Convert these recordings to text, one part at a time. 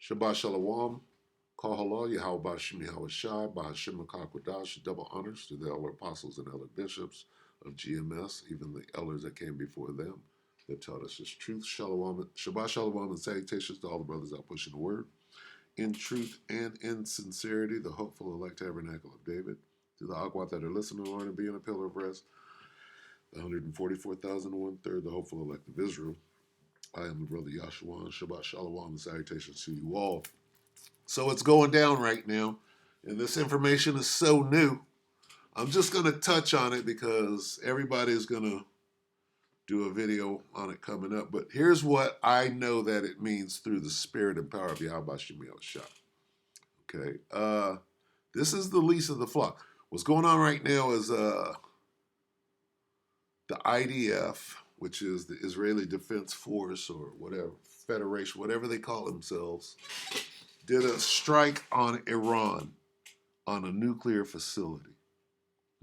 Shabbat Shalom. Kahala Yahweh Shem Yahweh Shai, Bahashem Kakwadash, double honors to the elder apostles and elder bishops of GMS, even the elders that came before them that taught us this truth. Shalom, Shabbat Shalom, and salutations to all the brothers out pushing the word in truth and in sincerity, the hopeful elect tabernacle of David. To the Akwat that are listening, learn, and being a pillar of rest, the 144,001 the hopeful elect of Israel. I am the brother Yahshua. Shabbat Shalom, and salutations to you all. So it's going down right now, and this information is so new. I'm just going to touch on it because everybody's going to do a video on it coming up. But here's what I know that it means through the spirit and power of Yahweh Shem Shah. Okay, this is the least of the flock. What's going on right now is the IDF, which is the Israeli Defense Force or whatever, Federation, whatever they call themselves, did a strike on Iran on a nuclear facility.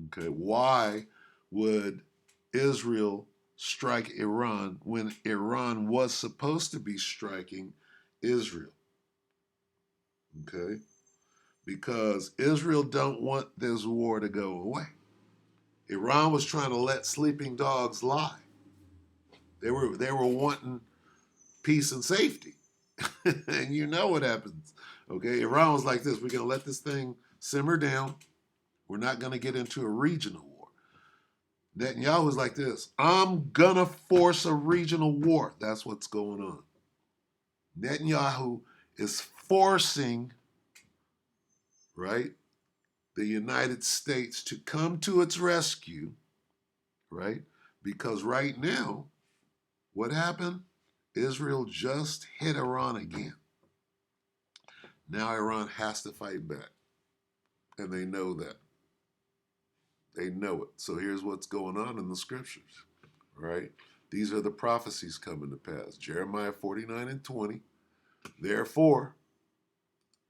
Okay, why would Israel strike Iran when Iran was supposed to be striking Israel? Okay, because Israel don't want this war to go away. Iran was trying to let sleeping dogs lie. They were wanting peace and safety. And you know what happens. Okay, Iran was like this: we're going to let this thing simmer down. We're not going to get into a regional war. Netanyahu was like this: I'm going to force a regional war. That's what's going on. Netanyahu is forcing, right, the United States to come to its rescue, right? Because right now, what happened? Israel just hit Iran again. Now Iran has to fight back. And they know that. They know it. So here's what's going on in the scriptures, right? These are the prophecies coming to pass. Jeremiah 49:20. Therefore,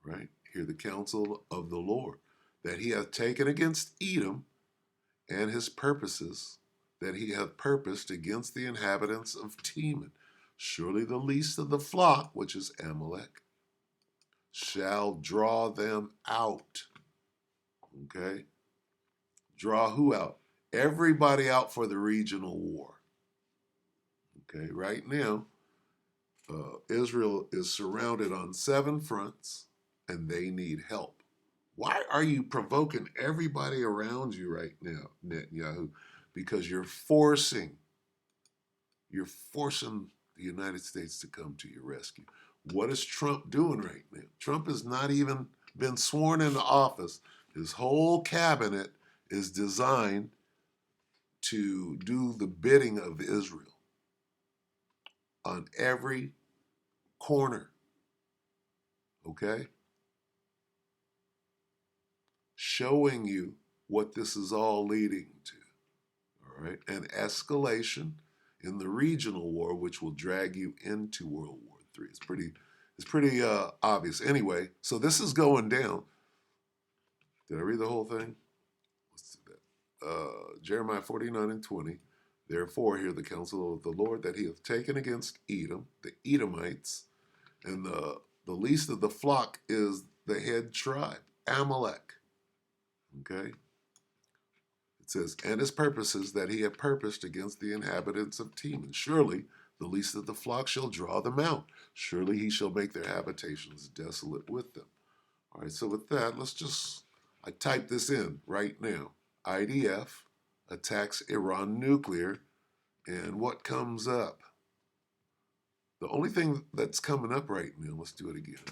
right, hear the counsel of the Lord, that he hath taken against Edom and his purposes, that he hath purposed against the inhabitants of Teman. Surely the least of the flock, which is Amalek, shall draw them out. Okay? Draw who out? Everybody out for the regional war. Okay, right now, Israel is surrounded on 7 fronts and they need help. Why are you provoking everybody around you right now, Netanyahu? Because you're forcing the United States to come to your rescue. What is Trump doing right now? Trump has not even been sworn into office. His whole cabinet is designed to do the bidding of Israel on every corner. Okay? Showing you what this is all leading to. All right? An escalation in the regional war, which will drag you into World War III. It's pretty obvious. Anyway, so this is going down. Did I read the whole thing? Let's do that. Jeremiah 49:20. Therefore, hear the counsel of the Lord, that he hath taken against Edom, the Edomites, and the least of the flock is the head tribe, Amalek. Okay? It says, and his purposes that he had purposed against the inhabitants of Teman. Surely the least of the flock shall draw them out. Surely he shall make their habitations desolate with them. All right, so with that, I type this in right now. IDF attacks Iran nuclear, and what comes up? The only thing that's coming up right now, let's do it again.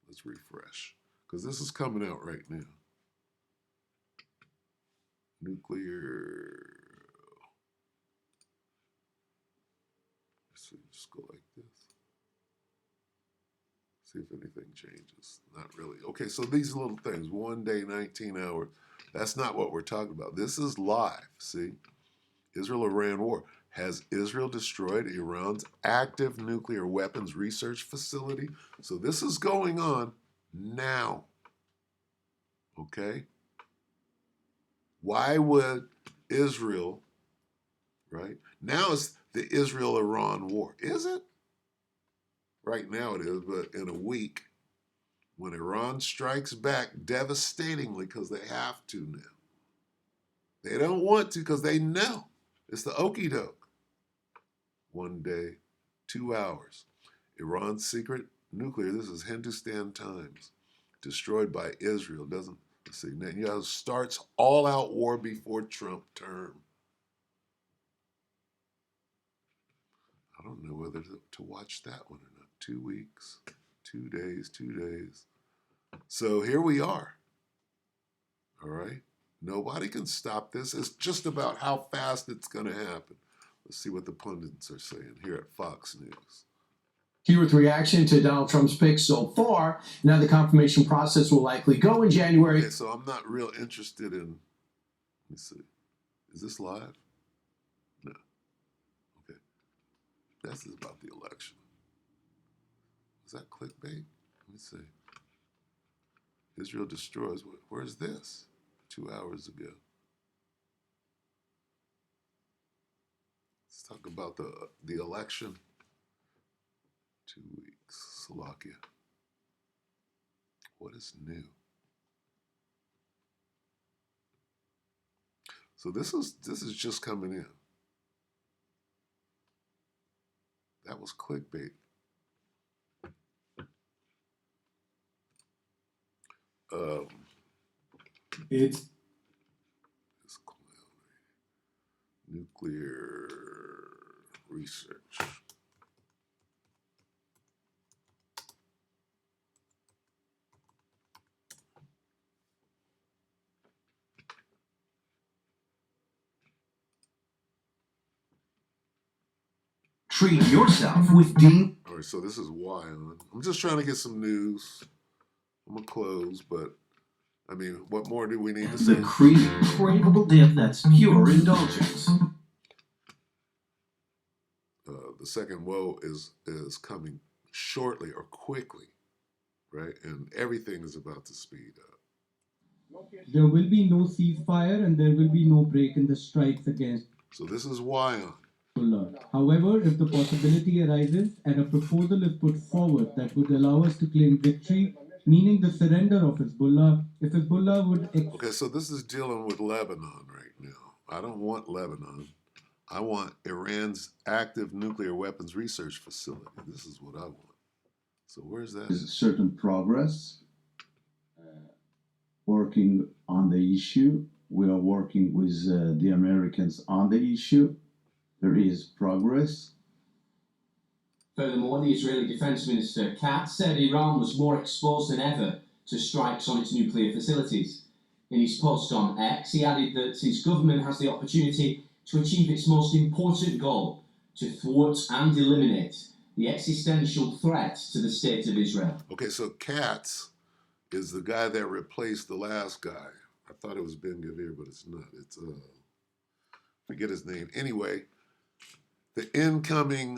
Let's refresh, because this is coming out right now. Nuclear. So just go like this. See if anything changes. Not really. Okay, so these little things, 1 day, 19 hours, that's not what we're talking about. This is live, see? Israel-Iran war. Has Israel destroyed Iran's active nuclear weapons research facility? So this is going on now. Okay? Why would Israel, right? Now it's the Israel-Iran war. Is it? Right now it is, but in a week, when Iran strikes back devastatingly because they have to now. They don't want to because they know it's the okie doke. 1 day, 2 hours. Iran's secret nuclear, this is Hindustan Times, destroyed by Israel. Doesn't, let's see, Netanyahu starts all-out war before Trump term. I don't know whether to watch that one or not. 2 weeks, 2 days, 2 days. So here we are. All right. Nobody can stop this. It's just about how fast it's going to happen. Let's see what the pundits are saying here at Fox News. Here with reaction to Donald Trump's pick so far. Now the confirmation process will likely go in January. Okay, so I'm not real interested in, let me see. Is this live? No. Okay. This is about the election. Is that clickbait? Let me see. Israel destroys. Where's this? 2 hours ago. Let's talk about the election. 2 weeks. Slovakia. What is new? So this is just coming in. That was clickbait. It's nuclear research. treat yourself with Dean. All right, so this is why. I'm just trying to get some news. I'm gonna close, but I mean, what more do we need to say? The craveable dip that's pure indulgence. The second woe is coming shortly or quickly, right? And everything is about to speed up. There will be no ceasefire and there will be no break in the strikes against So this is why. Hezbollah. However, if the possibility arises and a proposal is put forward that would allow us to claim victory, meaning the surrender of Hezbollah, if Hezbollah would... Okay, so this is dealing with Lebanon right now. I don't want Lebanon. I want Iran's active nuclear weapons research facility. This is what I want. So where's that? There's certain progress working on the issue. We are working with the Americans on the issue. There is progress. Furthermore, the Israeli Defense Minister Katz said Iran was more exposed than ever to strikes on its nuclear facilities. In his post on X, he added that his government has the opportunity to achieve its most important goal, to thwart and eliminate the existential threat to the state of Israel. Okay, so Katz is the guy that replaced the last guy. I thought it was Ben-Gvir, but it's not. It's forget his name. Anyway, the incoming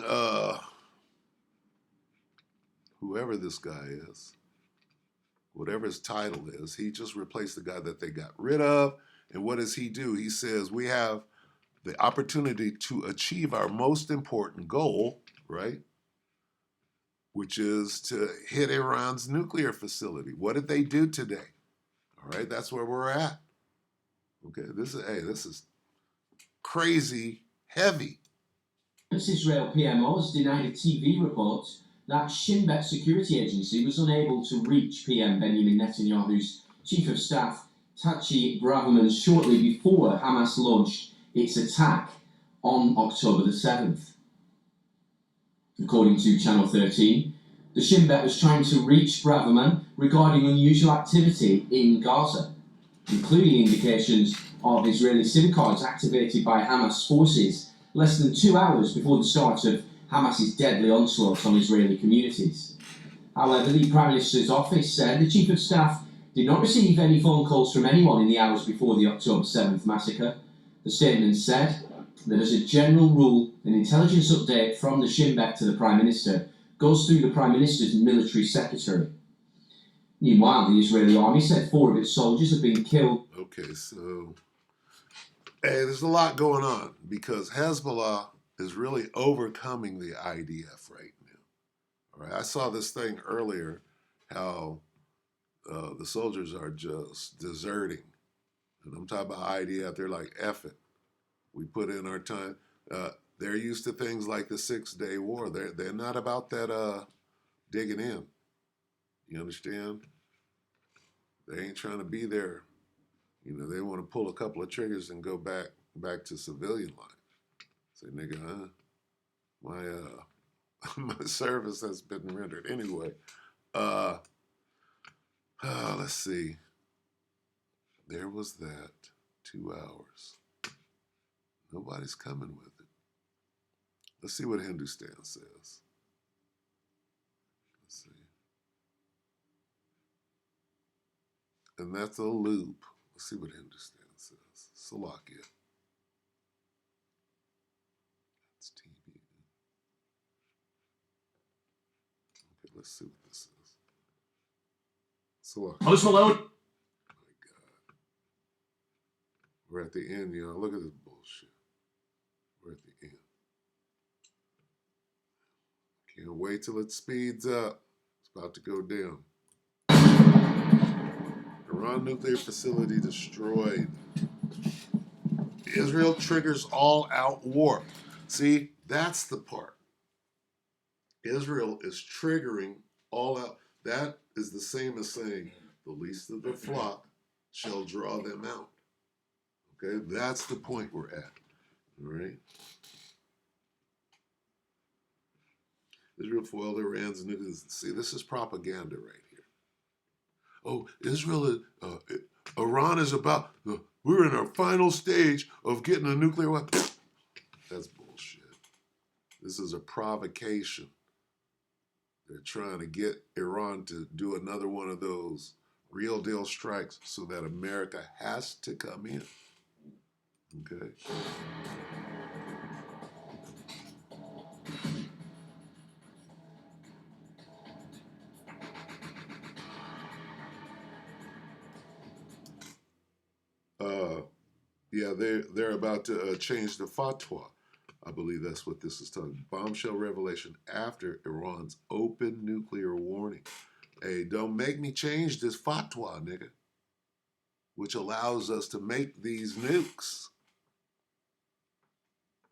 whoever this guy is, whatever his title is, he just replaced the guy that they got rid of. And what does he do? He says we have the opportunity to achieve our most important goal, right? Which is to hit Iran's nuclear facility. What did they do today? All right, that's where we're at. Okay, this is crazy heavy. Israel PMO has denied a TV report that Shin Bet security agency was unable to reach PM Benjamin Netanyahu's chief of staff, Tachi Braverman, shortly before Hamas launched its attack on October the 7th. According to Channel 13, the Shin Bet was trying to reach Braverman regarding unusual activity in Gaza, including indications of Israeli SIM cards activated by Hamas forces less than 2 hours before the start of Hamas's deadly onslaught on Israeli communities. However, the Prime Minister's office said the Chief of Staff did not receive any phone calls from anyone in the hours before the October 7th massacre. The statement said that as a general rule, an intelligence update from the Shin Bet to the Prime Minister goes through the Prime Minister's military secretary. Meanwhile, the Israeli army said 4 of its soldiers have been killed. Okay, so there's a lot going on because Hezbollah is really overcoming the IDF right now. All right, I saw this thing earlier, how the soldiers are just deserting. And I'm talking about ID out there like, F it. We put in our time. They're used to things like the 6-day war. They're not about that digging in. You understand? They ain't trying to be there. You know, they want to pull a couple of triggers and go back to civilian life. Say, nigga, my my service has been rendered anyway. Let's see. There was that 2 hours. Nobody's coming with it. Let's see what Hindustan says. Let's see. And that's a loop. Let's see what Hindustan says. Salakia. That's TV. Okay, let's see what this is. Salakia. Post Malone. My God. We're at the end, y'all. Look at this bullshit. We're at the end. Can't wait till it speeds up. It's about to go down. Iran nuclear facility destroyed. Israel triggers all-out war. See, that's the part. Israel is triggering all-out. That is the same as saying, the least of the flock shall draw them out. Okay, that's the point we're at. All right. Israel foiled Iran's nuclear. See, this is propaganda right here. Oh, Iran is about, we're in our final stage of getting a nuclear weapon. That's bullshit. This is a provocation. They're trying to get Iran to do another one of those real deal strikes so that America has to come in. Okay. Yeah, they're about to change the fatwa. I believe that's what this is talking. Bombshell revelation after Iran's open nuclear warning. Hey, don't make me change this fatwa, nigga, which allows us to make these nukes,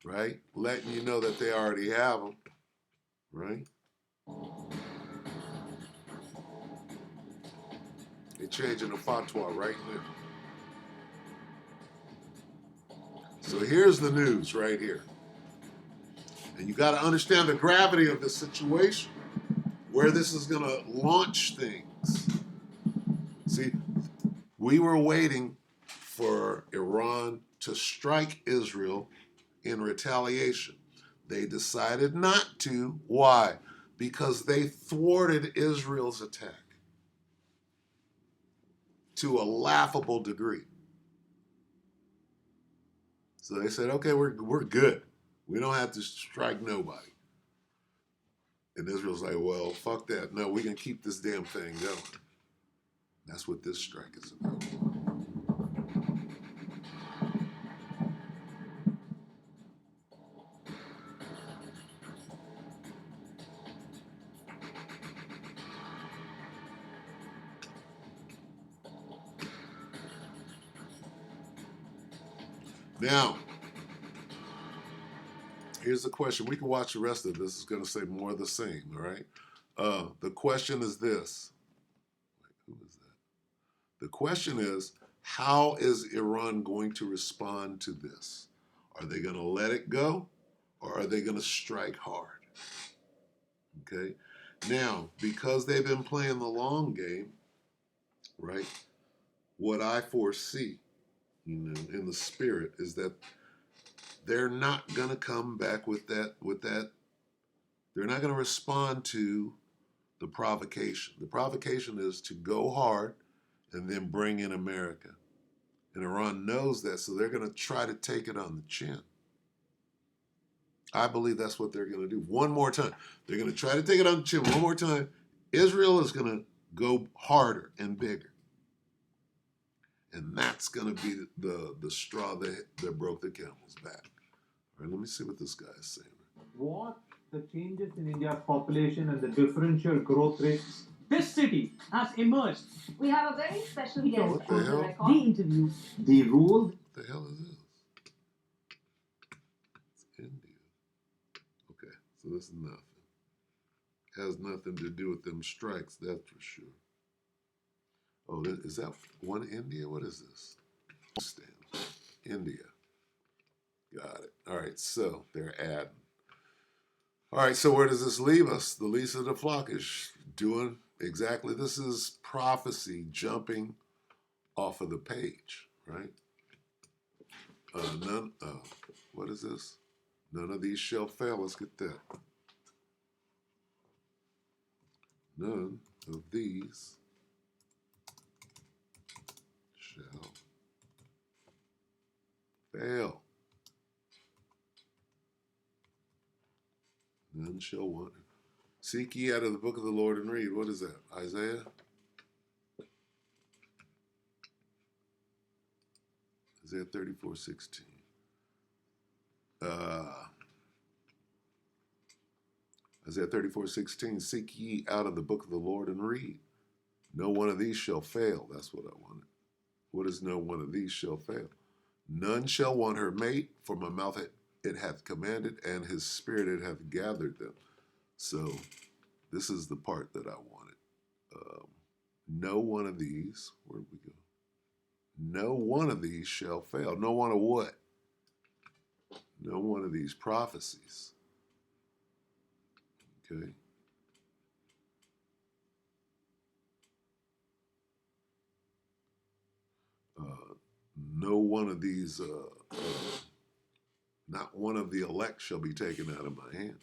right? Letting you know that they already have them, right? They're changing the fatwa right now. So here's the news right here. And you got to understand the gravity of this situation, where this is going to launch things. See, we were waiting for Iran to strike Israel in retaliation. They decided not to. Why? Because they thwarted Israel's attack to a laughable degree. So they said, okay, we're good. We don't have to strike nobody. And Israel's like, well, fuck that. No, we can keep this damn thing going. That's what this strike is about. Now, here's the question. We can watch the rest of this. It's going to say more of the same, all right? The question is this. Wait, who is that? The question is, how is Iran going to respond to this? Are they going to let it go, or are they going to strike hard? Okay? Now, because they've been playing the long game, right, what I foresee, in the spirit is that they're not going to come back with that. They're not going to respond to the provocation. The provocation is to go hard and then bring in America. And Iran knows that, so they're going to try to take it on the chin. I believe that's what they're going to do. One more time. They're going to try to take it on the chin one more time. Israel is going to go harder and bigger. And that's going to be the straw that broke the camel's back. All right, let me see what this guy is saying. What the changes in India's population and the differential growth rates this city has emerged. We have a very special guest What the on the hell? record. The interview. The role. What the hell is this? It's India. Okay, so this is nothing. Has nothing to do with them strikes, that's for sure. Oh, is that one India? What is this? Stamps. India. Got it. All right, so they're adding. All right, so where does this leave us? The least of the flock is doing exactly, this is prophecy jumping off of the page, right? What is this? None of these shall fail. Let's get that. None of these shall fail. None shall want. Seek ye out of the book of the Lord and read. What is that? Isaiah? Isaiah 34:16. Isaiah 34:16. Seek ye out of the book of the Lord and read. No one of these shall fail. That's what I wanted. What is no one of these shall fail? None shall want her mate, for my mouth it hath commanded, and his spirit it hath gathered them. So this is the part that I wanted. No one of these, where did we go? No one of these shall fail. No one of what? No one of these prophecies. Okay. No one of these, not one of the elect shall be taken out of my hand.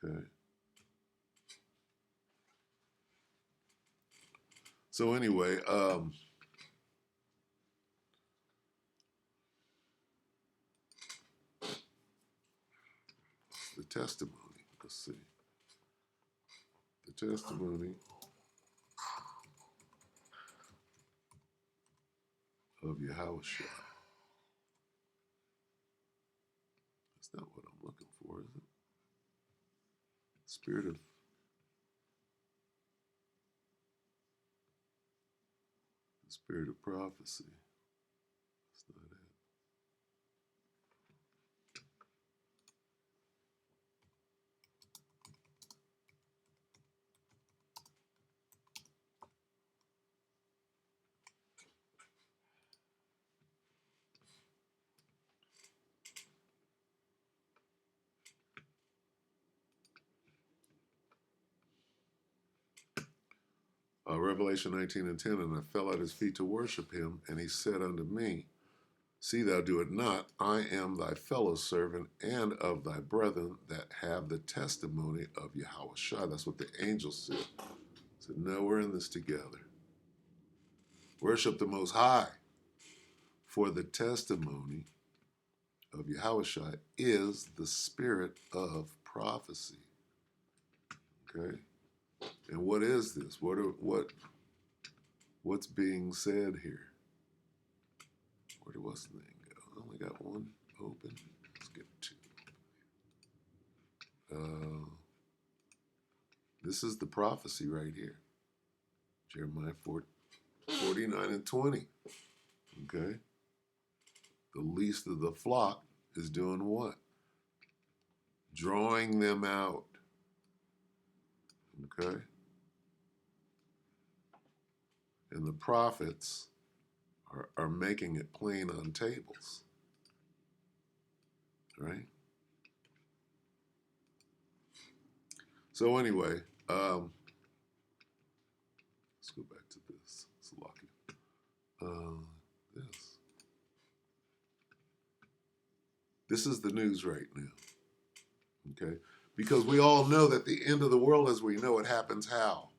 Okay. So anyway, the testimony. Let's see. The testimony of Yahushua. That's not what I'm looking for, is it? Spirit of the spirit of prophecy. That's not it. Revelation 19:10, and I fell at his feet to worship him, and he said unto me, see thou do it not, I am thy fellow servant and of thy brethren that have the testimony of Yahushua. That's what the angel said. He said, no, we're in this together. Worship the Most High, for the testimony of Yahushua is the spirit of prophecy. Okay? And what is this? What's being said here? Where did what's the name go? I only got one open. Let's get two. This is the prophecy right here. Jeremiah 49:20. Okay? The least of the flock is doing what? Drawing them out. Okay? And the prophets are making it plain on tables. Right? So anyway, let's go back to this. Let's lock it. This is the news right now. Okay? Because we all know that the end of the world as we know it happens how?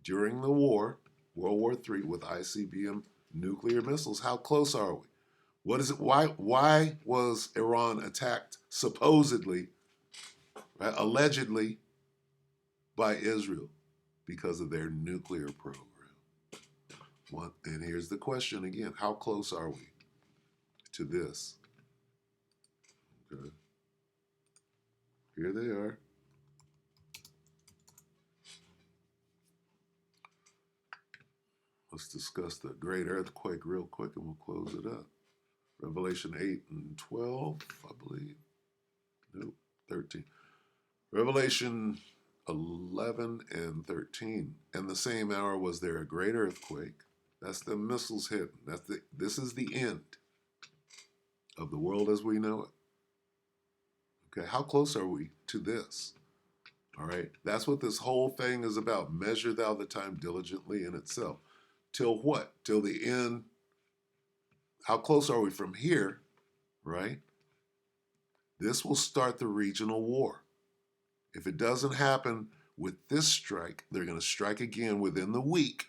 During the war, World War III, with ICBM nuclear missiles. How close are we? What is it? Why was Iran attacked supposedly, right, allegedly, by Israel? Because of their nuclear program. And here's the question again. How close are we to this. Okay. Here they are. Let's discuss the great earthquake real quick and we'll close it up. Revelation 8 and 12, I believe. Nope, 13. Revelation 11 and 13. And the same hour was there a great earthquake. That's the missiles hitting. This is the end of the world as we know it. Okay, how close are we to this? All right, that's what this whole thing is about. Measure thou the time diligently in itself. Till what? Till the end. How close are we from here, right? This will start the regional war. If it doesn't happen with this strike, they're going to strike again within the week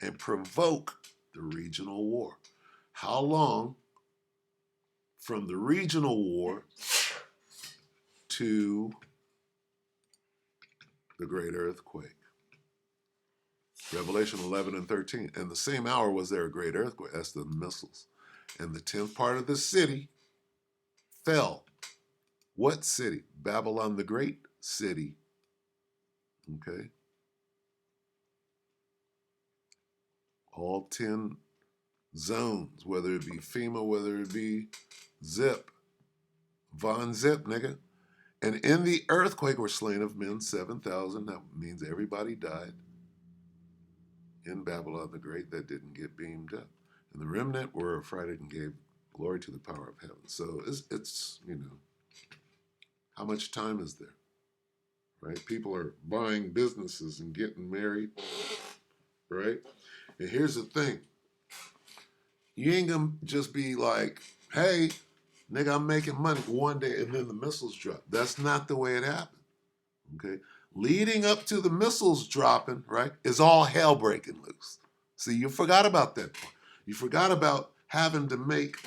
and provoke the regional war. How long from the regional war to the great earthquake? Revelation 11 and 13. And the same hour was there a great earthquake. That's the missiles. And the 10th part of the city fell. What city? Babylon the Great city. Okay. All 10 zones, whether it be FEMA, whether it be Zip. Von Zip, nigga. And in the earthquake were slain of men 7,000. That means everybody died in Babylon the Great that didn't get beamed up. And the remnant were affrighted and gave glory to the power of heaven. So it's you know, how much time is there? Right? People are buying businesses and getting married. Right? And here's the thing. You ain't gonna just be like, hey, nigga, I'm making money one day and then the missiles drop. That's not the way it happened. Okay? Leading up to the missiles dropping, right, is all hell breaking loose. See, you forgot about that part. You forgot about having to make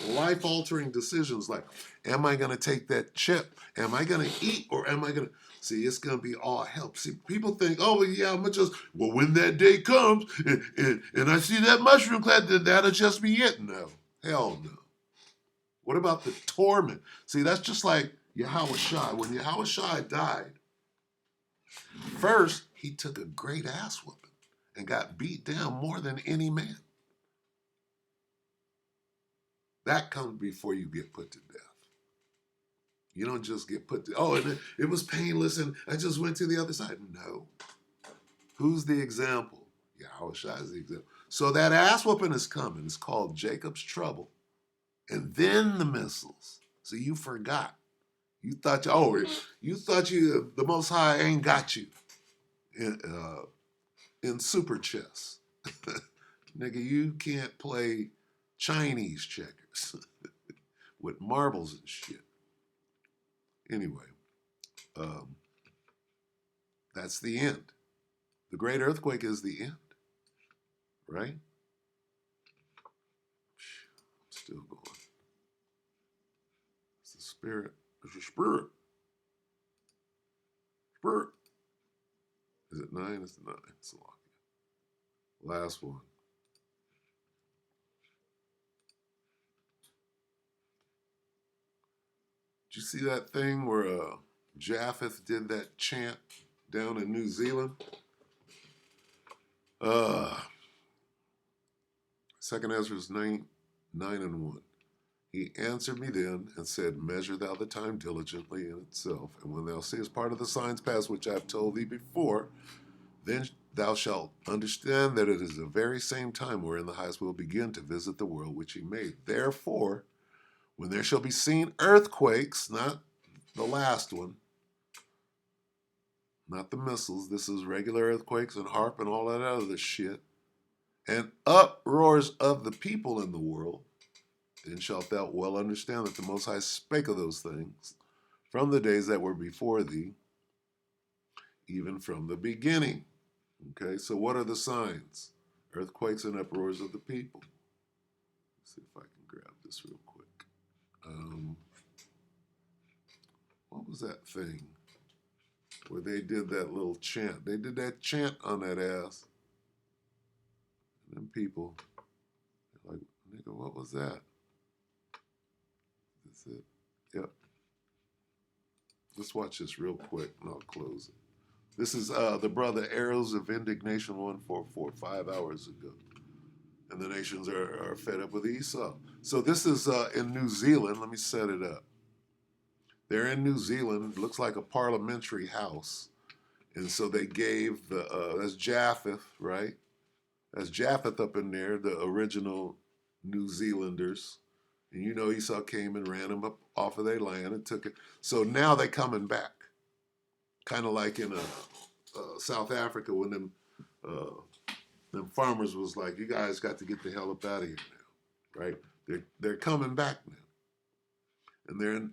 life-altering decisions like, am I going to take that chip? Am I going to eat or am I going to... See, it's going to be all hell. See, people think, oh, well, yeah, I'm going to just... Well, when that day comes and I see that mushroom cloud, that'll just be it. No. Hell no. What about the torment? See, that's just like Yahweh Shai. When Yahweh Shai died, first, he took a great ass whooping and got beat down more than any man. That comes before you get put to death. You don't just get put to, oh, and it was painless and I just went to the other side. No. Who's the example? Yahweh Shai is the example. So that ass whooping is coming. It's called Jacob's trouble. And then the missiles. So you forgot. You thought, the Most High ain't got you in super chess. Nigga, you can't play Chinese checkers with marbles and shit. Anyway, that's the end. The great earthquake is the end, right? I'm still going. It's the spirit. It's your spirit. Spirit. Is it 9? It's 9. It's a lot. Last one. Did you see that thing where Japheth did that chant down in New Zealand? 2 Ezra 9 and 1. He answered me then and said, measure thou the time diligently in itself, and when thou seest part of the signs pass which I have told thee before, then thou shalt understand that it is the very same time wherein the highest will begin to visit the world which he made. Therefore, when there shall be seen earthquakes, not the last one, not the missiles, this is regular earthquakes and harp and all that other shit, and uproars of the people in the world, then shalt thou well understand that the Most High spake of those things from the days that were before thee, even from the beginning. Okay, so what are the signs? Earthquakes and uproars of the people. Let's see if I can grab this real quick. What was that thing where they did that little chant? They did that chant on that ass. And then people, they're like, nigga, what was that? That's it. Yep. Let's watch this real quick and I'll close it. This is the brother Arrows of Indignation 144, 5 hours ago. And the nations are fed up with Esau. So this is in New Zealand. Let me set it up. They're in New Zealand. Looks like a parliamentary house. And so they gave that's Japheth, right? That's Japheth up in there, the original New Zealanders. And you know Esau came and ran them up off of their land and took it. So now they're coming back. Kind of like in South Africa when them farmers was like, you guys got to get the hell up out of here now, right? They're coming back now. And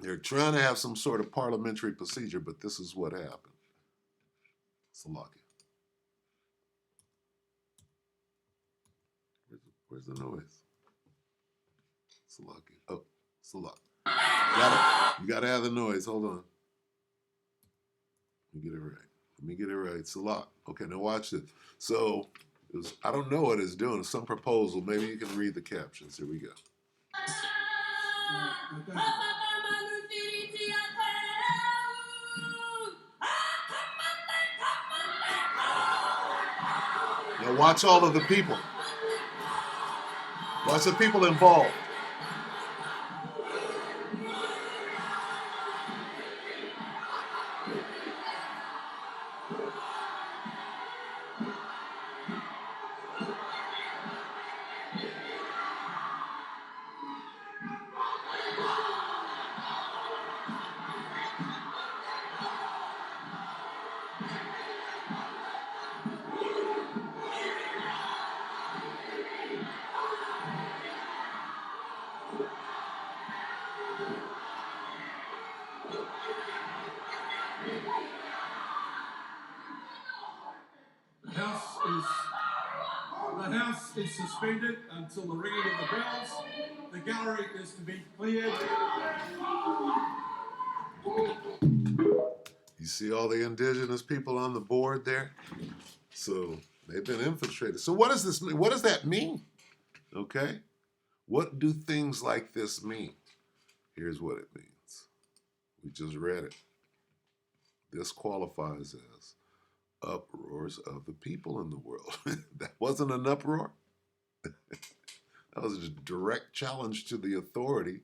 they're trying to have some sort of parliamentary procedure, but this is what happened. Salaki. Where's the noise? Salaki. Oh, Salak. You gotta have the noise. Hold on. Let me get it right. Salak. Okay, now watch this. So, I don't know what it's doing. It's some proposal. Maybe you can read the captions. Here we go. Now watch all of the people. Watch the people involved. The House is suspended until the ringing of the bells. The gallery is to be cleared. You see all the indigenous people on the board there? So they've been infiltrated. So what does this mean? What does that mean? Okay? What do things like this mean? Here's what it means. We just read it. This qualifies as uproars of the people in the world. That wasn't an uproar. That was a direct challenge to the authority,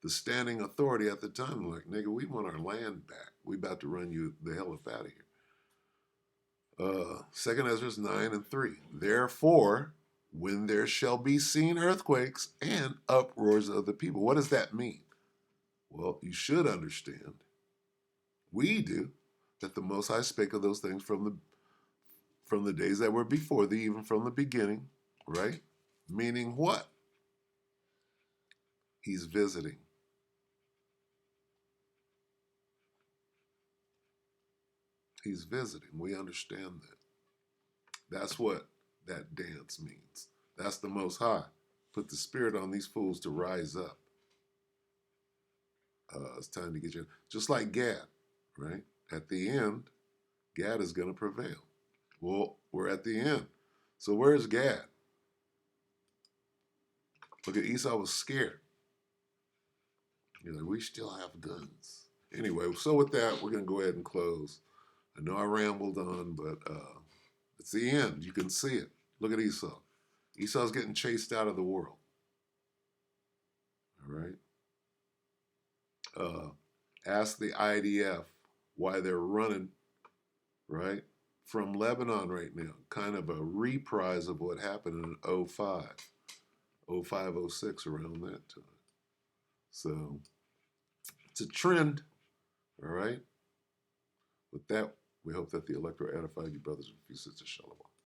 the standing authority at the time. Like, nigga, we want our land back. We about to run you the hell up out of here. 2 Ezra 9:3. Therefore, when there shall be seen earthquakes and uproars of the people. What does that mean? Well, you should understand. We do. That the Most High spake of those things from the days that were before thee, even from the beginning, right? Meaning what? He's visiting. He's visiting. We understand that. That's what that dance means. That's the Most High. Put the spirit on these fools to rise up. It's time to get you. Just like Gad, right? At the end, Gad is going to prevail. Well, we're at the end. So where's Gad? Look at Esau was scared. You're like, we still have guns. Anyway, so with that, we're going to go ahead and close. I know I rambled on, but it's the end. You can see it. Look at Esau. Esau's getting chased out of the world. All right? Ask the IDF why they're running, right, from Lebanon right now. Kind of a reprise of what happened in 05, 06, around that time. So it's a trend, all right? With that, we hope that the elector edified you, brothers and sisters. Shalom.